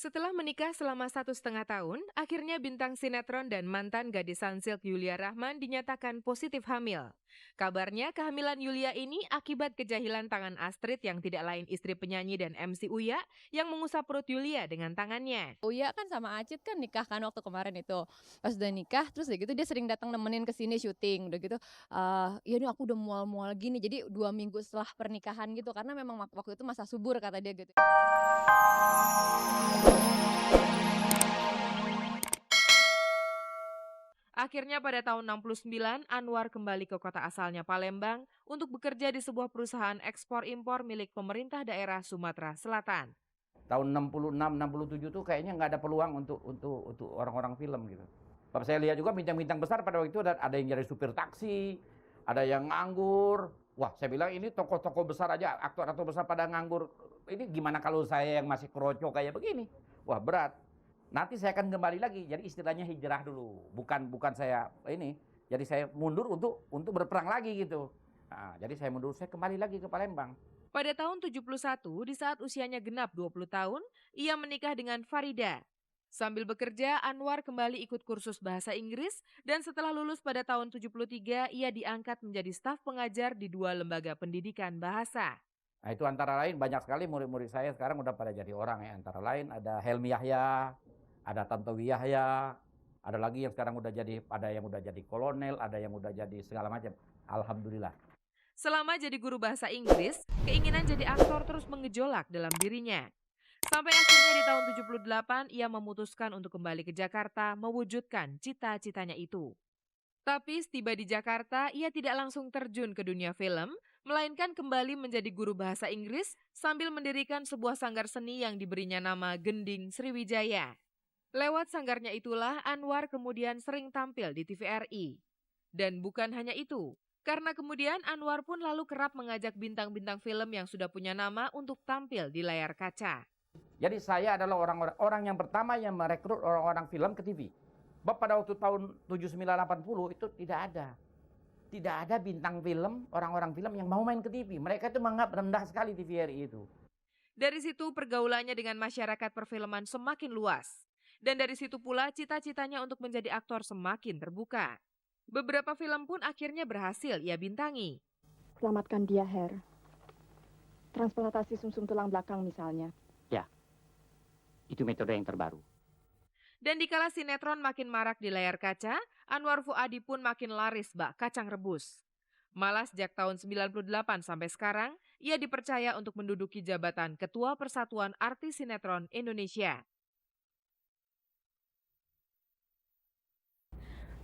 Setelah menikah selama 1,5 tahun, akhirnya bintang sinetron dan mantan gadis Sunsilk Yulia Rahman dinyatakan positif hamil. Kabarnya kehamilan Yulia ini akibat kejahilan tangan Astrid yang tidak lain istri penyanyi dan MC Uya yang mengusap perut Yulia dengan tangannya. Uya kan sama Acit kan nikah kan waktu kemarin itu. Pas udah nikah terus udah gitu dia sering datang nemenin ke sini syuting. Udah gitu, "Ya nih aku udah mual-mual gini." Jadi 2 minggu setelah pernikahan gitu karena memang waktu itu masa subur kata dia gitu. Akhirnya pada tahun 69, Anwar kembali ke kota asalnya Palembang untuk bekerja di sebuah perusahaan ekspor-impor milik pemerintah daerah Sumatera Selatan. Tahun 66, 67 tuh kayaknya nggak ada peluang untuk orang-orang film gitu. Kalau saya lihat juga bintang-bintang besar pada waktu itu ada yang jadi supir taksi, ada yang nganggur. Wah, saya bilang ini tokoh-tokoh besar aja, aktor-aktor besar pada nganggur. Ini gimana kalau saya yang masih kroco kayak begini? Wah, berat. Nanti saya akan kembali lagi. Jadi istilahnya hijrah dulu. Bukan saya ini. Jadi saya mundur untuk berperang lagi gitu. Nah, jadi saya mundur, saya kembali lagi ke Palembang. Pada tahun 71, di saat usianya genap 20 tahun, ia menikah dengan Farida. Sambil bekerja, Anwar kembali ikut kursus bahasa Inggris dan setelah lulus pada tahun 73, ia diangkat menjadi staf pengajar di 2 lembaga pendidikan bahasa. Nah itu antara lain banyak sekali murid-murid saya sekarang udah pada jadi orang ya. Antara lain ada Helmi Yahya, ada Tantowi Yahya, ada lagi yang sekarang ada yang udah jadi kolonel, ada yang udah jadi segala macam. Alhamdulillah. Selama jadi guru bahasa Inggris, keinginan jadi aktor terus mengejolak dalam dirinya. Sampai akhirnya di tahun 78, ia memutuskan untuk kembali ke Jakarta mewujudkan cita-citanya itu. Tapi setiba di Jakarta, ia tidak langsung terjun ke dunia film, melainkan kembali menjadi guru bahasa Inggris sambil mendirikan sebuah sanggar seni yang diberinya nama Gending Sriwijaya. Lewat sanggarnya itulah Anwar kemudian sering tampil di TVRI. Dan bukan hanya itu, karena kemudian Anwar pun lalu kerap mengajak bintang-bintang film yang sudah punya nama untuk tampil di layar kaca. Jadi saya adalah orang yang pertama yang merekrut orang-orang film ke TV. Sebab pada waktu tahun 79 80 itu tidak ada. Tidak ada bintang film, orang-orang film yang mau main ke TV. Mereka itu menganggap rendah sekali TVRI itu. Dari situ pergaulannya dengan masyarakat perfilman semakin luas. Dan dari situ pula cita-citanya untuk menjadi aktor semakin terbuka. Beberapa film pun akhirnya berhasil ia bintangi. Selamatkan dia, Her. Transplantasi sumsum tulang belakang misalnya. Ya, itu metode yang terbaru. Dan dikala sinetron makin marak di layar kaca, Anwar Fuadi pun makin laris bak kacang rebus. Malah sejak tahun 98 sampai sekarang, ia dipercaya untuk menduduki jabatan Ketua Persatuan Artis Sinetron Indonesia.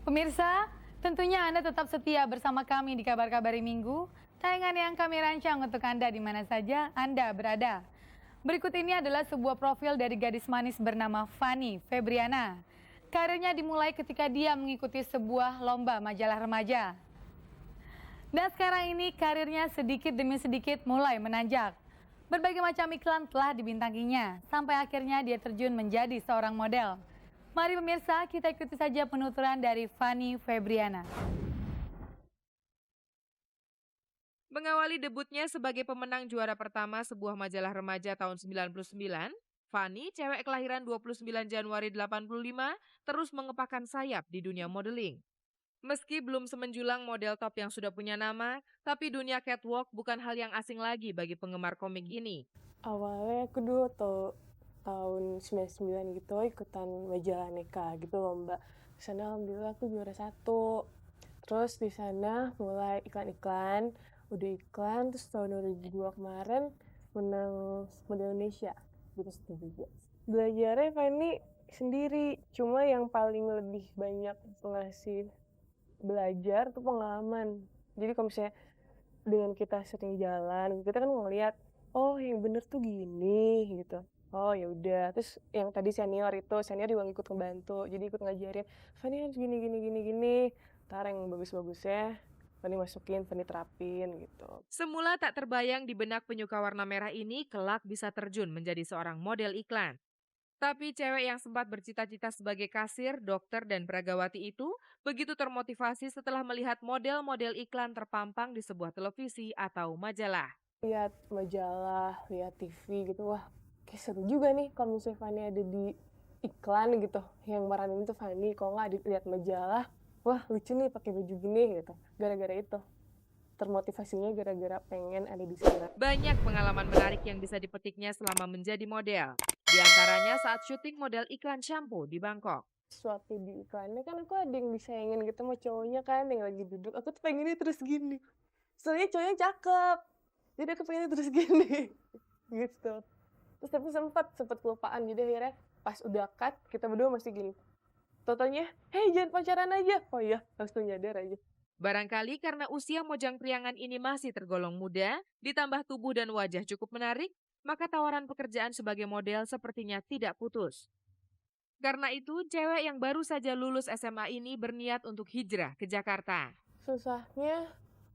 Pemirsa, tentunya Anda tetap setia bersama kami di Kabar-Kabari Minggu, tayangan yang kami rancang untuk Anda di mana saja Anda berada. Berikut ini adalah sebuah profil dari gadis manis bernama Fanny Febriana. Karirnya dimulai ketika dia mengikuti sebuah lomba majalah remaja. Dan sekarang ini karirnya sedikit demi sedikit mulai menanjak. Berbagai macam iklan telah dibintanginya, sampai akhirnya dia terjun menjadi seorang model. Mari pemirsa, kita ikuti saja penuturan dari Fanny Febriana. Mengawali debutnya sebagai pemenang juara pertama sebuah majalah remaja tahun 99, Fanny, cewek kelahiran 29 Januari 85, terus mengepakkan sayap di dunia modeling. Meski belum semenjulang model top yang sudah punya nama, tapi dunia catwalk bukan hal yang asing lagi bagi penggemar komik ini. Awalnya aku dulu tahun 99 gitu ikutan majalah Neka gitu lomba. Di sana alhamdulillah aku juara 1. Terus di sana mulai iklan-iklan, udah iklan terus tahun 2002 kemarin menang model Indonesia gitu juga. Belajarnya Fanny sendiri, cuma yang paling lebih banyak ngasih belajar tuh pengalaman. Jadi kalau misalnya dengan kita sering jalan, kita kan ngeliat, oh yang bener tuh gini gitu. Oh ya udah, terus yang tadi senior juga ikut ngebantu, jadi ikut ngajarin, Fanny harus gini gini gini gini. Ntar yang bagus-bagusnya Fanny masukin, Fanny terapin gitu. Semula tak terbayang di benak penyuka warna merah ini kelak bisa terjun menjadi seorang model iklan. Tapi cewek yang sempat bercita-cita sebagai kasir, dokter, dan peragawati itu begitu termotivasi setelah melihat model-model iklan terpampang di sebuah televisi atau majalah. Lihat majalah, lihat TV gitu, wah kayak seru juga nih kalau misalnya Fanny ada di iklan gitu, yang meranin tuh Fanny, kalau nggak lihat majalah, wah lucu nih pakai baju gini gitu. Gara-gara itu, termotivasinya gara-gara pengen ada di sana. Banyak pengalaman menarik yang bisa dipetiknya selama menjadi model. Di antaranya saat syuting model iklan shampoo di Bangkok. Suatu di iklannya kan aku ada yang disayangin gitu sama cowoknya kan yang lagi duduk, aku tuh pengennya terus gini. Soalnya cowoknya cakep, jadi aku pengennya terus gini, gitu. Terus tapi sempet kelupaan, jadi akhirnya pas udah cut, kita berdua masih gini. Totalnya, hei jangan pacaran aja. Oh iya, langsung nyadar aja. Barangkali karena usia Mojang Priangan ini masih tergolong muda, ditambah tubuh dan wajah cukup menarik, maka tawaran pekerjaan sebagai model sepertinya tidak putus. Karena itu, cewek yang baru saja lulus SMA ini berniat untuk hijrah ke Jakarta. Susahnya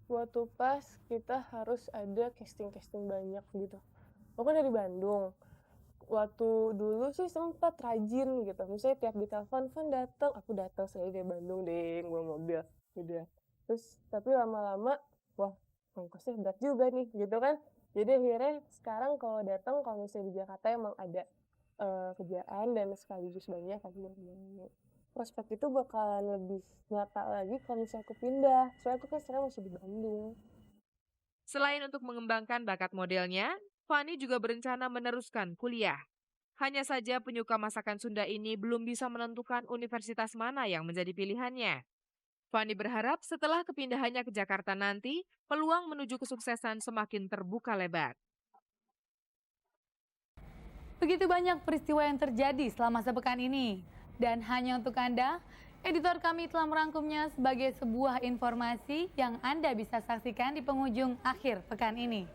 waktu pas kita harus ada casting-casting banyak gitu. Aku kan dari Bandung. Waktu dulu sih sempat rajin gitu. Misalnya tiap ditelepon, Van datang, aku datang sekali dari Bandung deh, gue mobil. Udah. Terus tapi lama-lama, wah ongkosnya berat juga nih gitu kan. Jadi akhirnya sekarang kalau datang, kalau misalnya di Jakarta emang ada kerjaan dan sekaligus banyak aku bilang prospek itu bakalan lebih nyata lagi kalau misalnya aku pindah. Soalnya aku kan sekarang masih di Bandung. Selain untuk mengembangkan bakat modelnya, Fanny juga berencana meneruskan kuliah. Hanya saja penyuka masakan Sunda ini belum bisa menentukan universitas mana yang menjadi pilihannya. Fanny berharap setelah kepindahannya ke Jakarta nanti, peluang menuju kesuksesan semakin terbuka lebar. Begitu banyak peristiwa yang terjadi selama sepekan ini. Dan hanya untuk Anda, editor kami telah merangkumnya sebagai sebuah informasi yang Anda bisa saksikan di penghujung akhir pekan ini.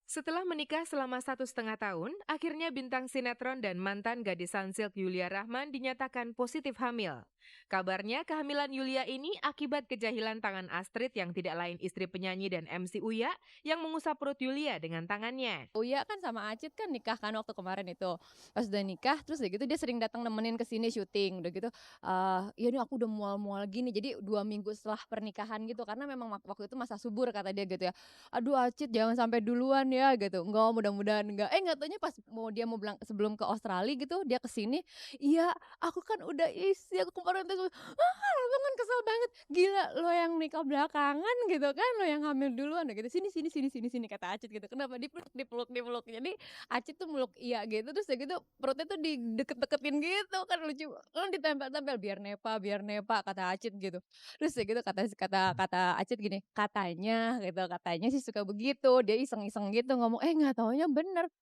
Setelah menikah selama 1,5 tahun, akhirnya bintang sinetron dan mantan gadis Sunsilk Yulia Rahman dinyatakan positif hamil. Kabarnya kehamilan Yulia ini akibat kejahilan tangan Astrid yang tidak lain istri penyanyi dan MC Uya yang mengusap perut Yulia dengan tangannya. Uya kan sama Acit kan nikah kan waktu kemarin itu. Pas udah nikah terus udah gitu dia sering datang nemenin ke sini syuting. Udah gitu ya nih aku udah mual-mual gini. Jadi 2 minggu setelah pernikahan gitu karena memang waktu itu masa subur kata dia gitu ya. Aduh Acit jangan sampai duluan ya gitu. Enggak mudah-mudahan enggak. Enggak taunya pas dia mau bilang sebelum ke Australia gitu dia ke sini, "Iya, aku kan udah isi, aku kemarin tes." Abang kan kesel banget. Gila lo yang nikah belakangan gitu kan, lo yang hamil duluan udah gitu. Sini kata Acit gitu. Kenapa dipeluk. Jadi Acit tuh meluk Iya gitu terus ya gitu perutnya tuh dideket-deketin gitu kan lucu. Lo ditempel-tempel biar nepa kata Acit gitu. Terus ya gitu kata Acit gini, katanya sih suka begitu. Dia iseng-iseng gitu ngomong, nggak taunya bener.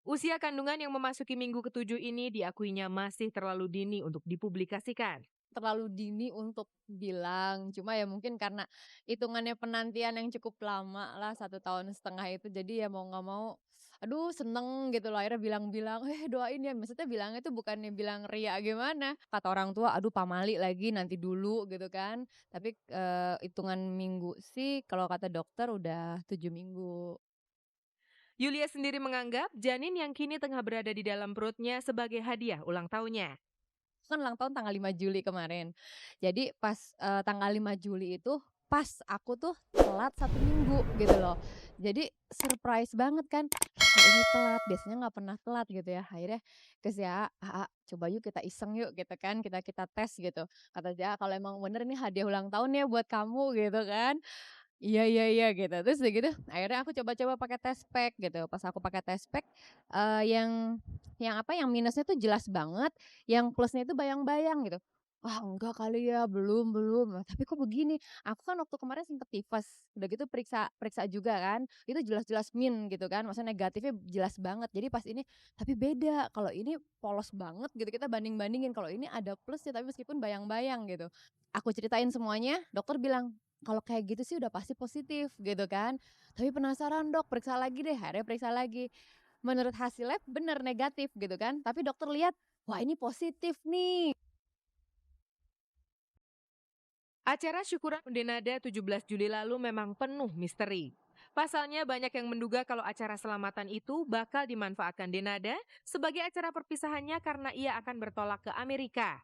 Usia kandungan yang memasuki minggu ke-7 ini diakuinya masih terlalu dini untuk dipublikasikan. Terlalu dini untuk bilang, cuma ya mungkin karena hitungannya penantian yang cukup lama lah 1,5 tahun itu, jadi ya mau nggak mau, aduh seneng gitu loh akhirnya bilang-bilang, doain ya, maksudnya bilangnya tuh bukannya bilang ria gimana, kata orang tua, aduh pamali lagi nanti dulu gitu kan, tapi hitungan minggu sih kalau kata dokter udah 7 minggu. Yulia sendiri menganggap janin yang kini tengah berada di dalam perutnya sebagai hadiah ulang tahunnya. Kan ulang tahun tanggal 5 Juli kemarin. Jadi pas, tanggal 5 Juli itu pas aku tuh telat 1 minggu gitu loh. Jadi surprise banget kan, kok ini telat, biasanya nggak pernah telat gitu ya. Akhirnya ke si "A, coba yuk kita iseng yuk," gitu kan, kita tes gitu. Kata si "kalau emang bener ini hadiah ulang tahun ya buat kamu," gitu kan. Iya gitu. Terus udah gitu akhirnya aku coba-coba pakai test pack gitu. Pas aku pakai test pack, yang apa, yang minusnya tuh jelas banget, yang plusnya itu bayang-bayang gitu. Wah enggak kali ya, belum, tapi kok begini? Aku kan waktu kemarin sempet tifus, udah gitu periksa periksa juga kan, itu jelas-jelas min gitu kan, maksudnya negatifnya jelas banget. Jadi pas ini, tapi beda, kalau ini polos banget gitu, kita banding-bandingin, kalau ini ada plusnya tapi meskipun bayang-bayang gitu. Aku ceritain semuanya, dokter bilang, "Kalau kayak gitu sih udah pasti positif," gitu kan. "Tapi penasaran Dok, periksa lagi deh." Akhirnya periksa lagi. Menurut hasil lab bener negatif gitu kan, tapi dokter lihat, wah ini positif nih. Acara syukuran Denada 17 Juli lalu memang penuh misteri. Pasalnya banyak yang menduga kalau acara selamatan itu bakal dimanfaatkan Denada sebagai acara perpisahannya karena ia akan bertolak ke Amerika.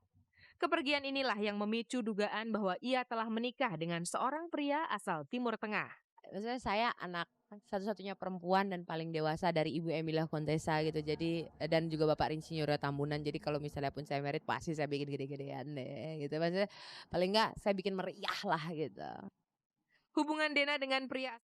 Kepergian inilah yang memicu dugaan bahwa ia telah menikah dengan seorang pria asal Timur Tengah. maksudnya saya anak satu-satunya perempuan dan paling dewasa dari Ibu Emilia Contessa gitu. Jadi dan juga Bapak Insinyur Tambunan. Jadi kalau misalnya pun saya merit pasti saya bikin gede-gedean deh gitu. Maksudnya paling enggak saya bikin meriah lah gitu. Hubungan Dena dengan pria